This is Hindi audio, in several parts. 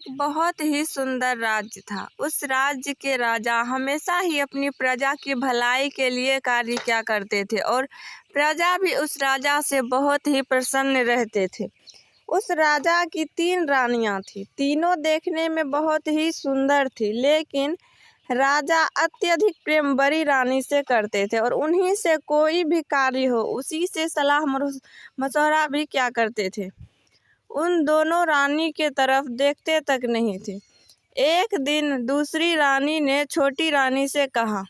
बहुत ही सुंदर राज्य था। उस राज्य के राजा हमेशा ही अपनी प्रजा की भलाई के लिए कार्य किया करते थे और प्रजा भी उस राजा से बहुत ही प्रसन्न रहते थे। उस राजा की 3 रानियां थीं। तीनों देखने में बहुत ही सुंदर थी, लेकिन राजा अत्यधिक प्रेम बड़ी रानी से करते थे और उन्हीं से कोई भी कार्य हो उसी से सलाह मशवरा भी किया करते थे। उन दोनों रानी के तरफ देखते तक नहीं थे। एक दिन दूसरी रानी ने छोटी रानी से कहा,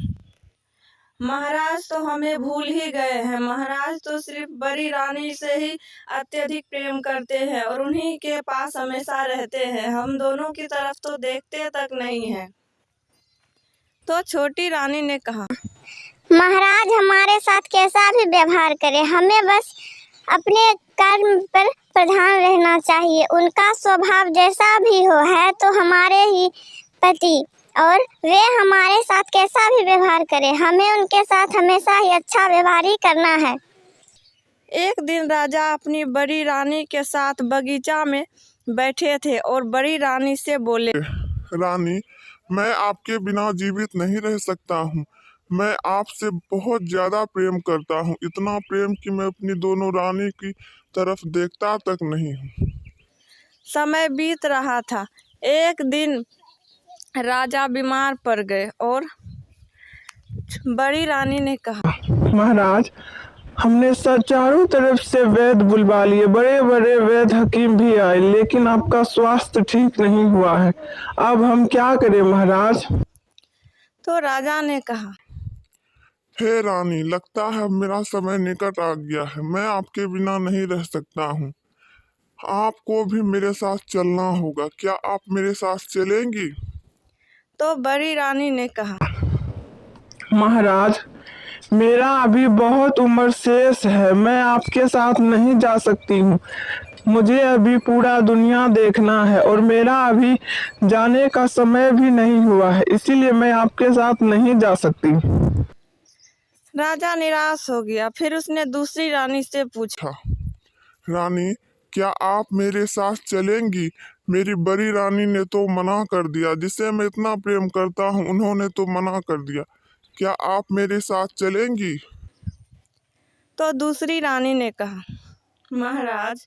महाराज तो हमें भूल ही गए हैं। महाराज तो सिर्फ बड़ी रानी से ही अत्यधिक प्रेम करते हैं और उन्हीं के पास हमेशा रहते हैं। हम दोनों की तरफ तो देखते तक नहीं हैं। तो छोटी रानी ने कहा, महाराज हमारे साथ कैसा भी व्यवहार करे, हमें बस अपने कर्म पर प्रधान रहना चाहिए। उनका स्वभाव जैसा भी हो है तो हमारे ही पति, और वे हमारे साथ कैसा भी व्यवहार करे, हमें उनके साथ हमेशा ही अच्छा व्यवहार ही करना है। एक दिन राजा अपनी बड़ी रानी के साथ बगीचा में बैठे थे और बड़ी रानी से बोले, रानी, मैं आपके बिना जीवित नहीं रह सकता हूँ। मैं आपसे बहुत ज्यादा प्रेम करता हूँ, इतना प्रेम कि मैं अपनी दोनों रानी की तरफ देखता तक नहीं हूँ। समय बीत रहा था। एक दिन राजा बीमार पड़ गए और बड़ी रानी ने कहा, महाराज, हमने चारों तरफ से वैद्य बुलवा लिए, बड़े बड़े वैद्य हकीम भी आए, लेकिन आपका स्वास्थ्य ठीक नहीं हुआ है। अब हम क्या करें महाराज? तो राजा ने कहा, हे रानी, लगता है मेरा समय निकट आ गया है। मैं आपके बिना नहीं रह सकता हूँ। आपको भी मेरे साथ चलना होगा। क्या आप मेरे साथ चलेंगी? तो बड़ी रानी ने कहा, महाराज, मेरा अभी बहुत उम्र शेष है, मैं आपके साथ नहीं जा सकती हूँ। मुझे अभी पूरा दुनिया देखना है और मेरा अभी जाने का समय भी नहीं हुआ है, इसीलिए मैं आपके साथ नहीं जा सकती। राजा निराश हो गया। फिर उसने दूसरी रानी से पूछा, रानी, क्या आप मेरे साथ चलेंगी? मेरी बड़ी रानी ने तो मना कर दिया, जिसे मैं इतना प्रेम करता हूँ, उन्होंने तो मना कर दिया। क्या आप मेरे साथ चलेंगी? तो दूसरी रानी ने कहा, महाराज,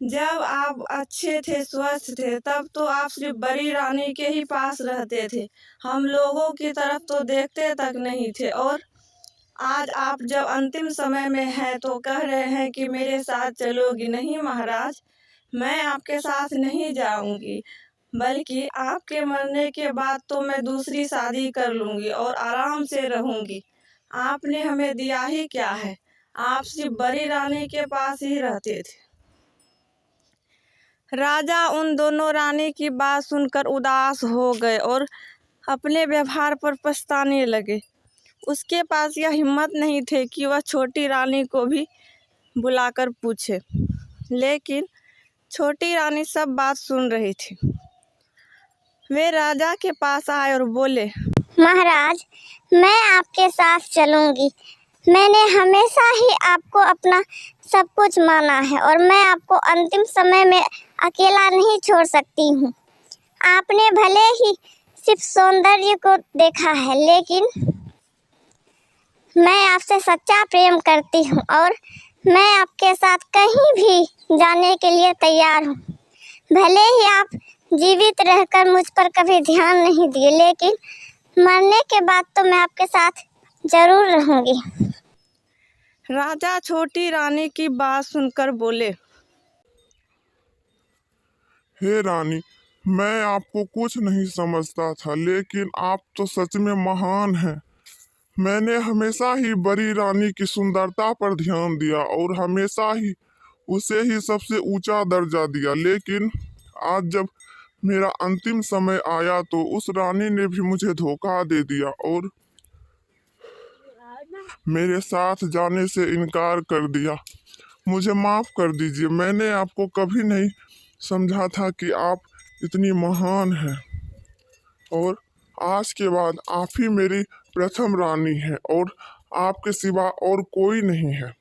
जब आप अच्छे थे, स्वस्थ थे, तब तो आप सिर्फ बड़ी रानी के ही पास रहते थे। हम लोगों की तरफ तो देखते तक नहीं थे और आज आप जब अंतिम समय में हैं तो कह रहे हैं कि मेरे साथ चलोगी। नहीं महाराज, मैं आपके साथ नहीं जाऊंगी, बल्कि आपके मरने के बाद तो मैं दूसरी शादी कर लूंगी और आराम से रहूंगी। आपने हमें दिया ही क्या है? आप सिर्फ बड़ी रानी के पास ही रहते थे। राजा उन दोनों रानी की बात सुनकर उदास हो गए और अपने व्यवहार पर पछताने लगे। उसके पास यह हिम्मत नहीं थे कि वह छोटी रानी को भी बुलाकर पूछे, लेकिन छोटी रानी सब बात सुन रही थी। वे राजा के पास आए और बोले, महाराज, मैं आपके साथ चलूंगी। मैंने हमेशा ही आपको अपना सब कुछ माना है और मैं आपको अंतिम समय में अकेला नहीं छोड़ सकती हूँ। आपने भले ही सिर्फ सौंदर्य को देखा है, लेकिन मैं आपसे सच्चा प्रेम करती हूँ और मैं आपके साथ कहीं भी जाने के लिए तैयार हूँ। भले ही आप जीवित रहकर मुझ पर कभी ध्यान नहीं दिए, लेकिन मरने के बाद तो मैं आपके साथ जरूर रहूंगी। राजा छोटी रानी की बात सुनकर बोले, हे रानी, मैं आपको कुछ नहीं समझता था, लेकिन आप तो सच में महान हैं। मैंने हमेशा ही बड़ी रानी की सुंदरता पर ध्यान दिया और हमेशा ही उसे ही सबसे ऊंचा दर्जा दिया, लेकिन आज जब मेरा अंतिम समय आया तो उस रानी ने भी मुझे धोखा दे दिया और मेरे साथ जाने से इनकार कर दिया। मुझे माफ कर दीजिए। मैंने आपको कभी नहीं समझा था कि आप इतनी महान हैं और आज के बाद आप ही मेरी प्रथम रानी हैं और आपके सिवा और कोई नहीं है।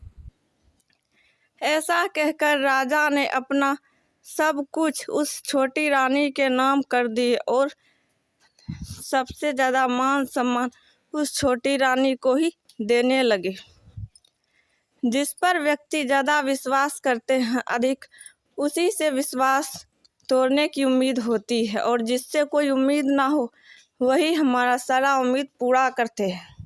ऐसा कहकर राजा ने अपना सब कुछ उस छोटी रानी के नाम कर दिए और सबसे ज़्यादा मान सम्मान उस छोटी रानी को ही देने लगे। जिस पर व्यक्ति ज़्यादा विश्वास करते हैं अधिक, उसी से विश्वास तोड़ने की उम्मीद होती है, और जिससे कोई उम्मीद ना हो वही हमारा सारा उम्मीद पूरा करते हैं।